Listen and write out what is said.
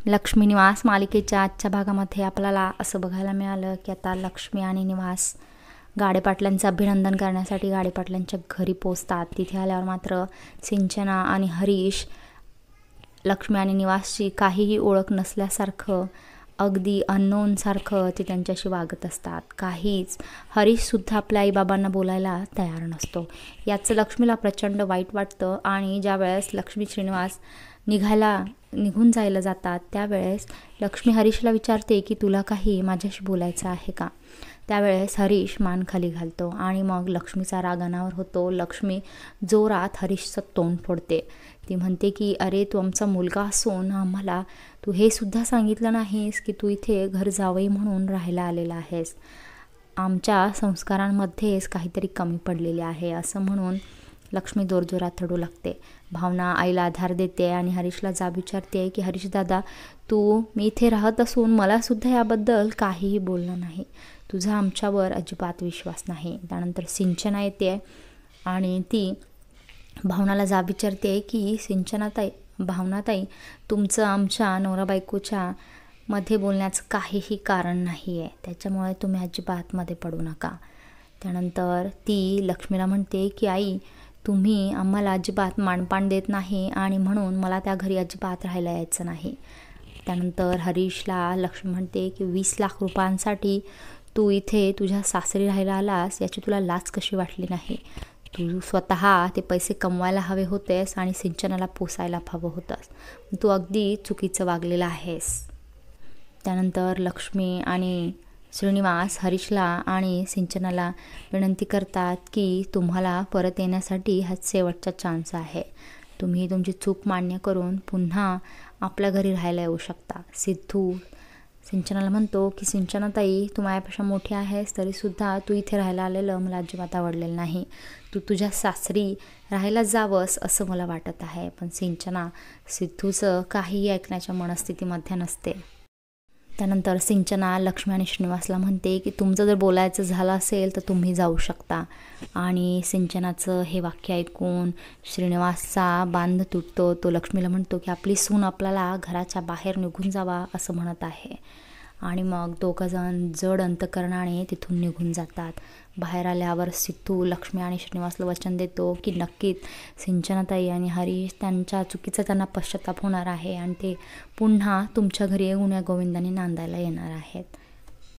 लक्ष्मी निवास मालिकेच्या आजच्या भागामध्ये आपल्याला असं बघायला मिळालं की आता लक्ष्मी आणि निवास गाडेपाटलांचं अभिनंदन करण्यासाठी गाडेपाटलांच्या घरी पोचतात. तिथे आल्यावर मात्र सिंचना आणि हरीश लक्ष्मी आणि निवासची काहीही ओळख नसल्यासारखं, अगदी अननोनसारखं ते त्यांच्याशी वागत असतात. हरीशसुद्धा आपल्या आईबाबांना बोलायला तयार नसतो. याचं लक्ष्मीला प्रचंड वाईट वाटतं आणि ज्यावेळेस लक्ष्मी श्रीनिवास निघून जायला जातात त्यावेळेस लक्ष्मी हरीशला विचारते की तुला काही माझ्याशी बोलायचं आहे का. त्यावेळेस हरीश मान खाली घालतो आणि मग लक्ष्मीचा राग अनावर होतो. लक्ष्मी जोरात हरीशचं तोंड फोडते. ती म्हणते की अरे, तू आमचा मुलगा असून आम्हाला तू हे सुद्धा सांगितलं नाहीस की तू इथे घर जावई म्हणून राहायला आलेला आहेस. आमच्या संस्कारांमध्येच काहीतरी कमी पडलेले आहे असं म्हणून लक्ष्मी जोरजोरात रडू लागते. भावना आईला आधार देते आणि हरीशला जाब विचारते की हरीश दादा, मी इथे राहत असून मलासुद्धा याबद्दल काहीही बोलणं नाही. तुझा आमच्यावर अजिबात विश्वास नाही. त्यानंतर सिंचना येते आणि ती भावनाला जाब विचारते की भावनाताई, तुमचं आमच्या नवरा बायकोच्या मध्ये बोलण्याचं काहीही कारण नाही आहे. त्याच्यामुळे तुम्ही अजिबात मध्ये पडू नका. त्यानंतर ती लक्ष्मीला म्हणते की आई, तुम्ही आम्हाला अजिबात मानपान देत नाही आणि म्हणून मला त्या घरी अजिबात राहायला यायचं नाही. त्यानंतर हरीशला लक्ष्मी म्हणते की 20 लाख रुपयांसाठी तू इथे तुझ्या सासरी राहायला आलास, याची तुला लाज कशी वाटली नाही. तू स्वतः ते पैसे कमवायला हवे होतेस आणि सिंचनाला पोसायला हवं होतंस. तू अगदी चुकीचं वागलेला आहेस. त्यानंतर लक्ष्मी आणि श्रीनिवास हरीशला आणि सिंचनाला विनंती करतात की तुम्हाला परत येण्यासाठी हा शेवटचा चान्स आहे. तुम्ही तुमची चूक मान्य करून पुन्हा आपल्या घरी राहायला येऊ शकता. सिद्धू सिंचनाला म्हणतो की सिंचनाताई, तू माझ्यापेक्षा मोठी आहेस तरीसुद्धा तू इथे राहायला आलेलं मला अजिबात आवडलेलं नाही. तू तुझ्या सासरी राहायला जावंस असं मला वाटत आहे. पण सिंचना सिद्धूचं काहीही ऐकण्याच्या मनस्थितीमध्ये नसते. त्यानंतर सिंचना लक्ष्मी आणि श्रीनिवासला म्हणते की तुमचं जर बोलायचं झालं असेल तर तुम्ही जाऊ शकता. आणि सिंचनाचं हे वाक्य ऐकून श्रीनिवासचा बांध तुटतो. तो लक्ष्मीला म्हणतो की आपली सून आपल्याला घराच्या बाहेर निघून जावा असं म्हणत आहे. आणि मग दोघंजण जड अंतकरणाने तिथून निघून जातात. बाहेर आल्यावर सिद्धू लक्ष्मी आणि श्रीनिवासला वचन देतो की नक्कीच सिंचनाताई आणि हरीश त्यांच्या चुकीचा त्यांना पश्चाताप होणार आहे आणि ते पुन्हा तुमच्या घरी गुण्या गोविंदाने नांदायला येणार आहेत.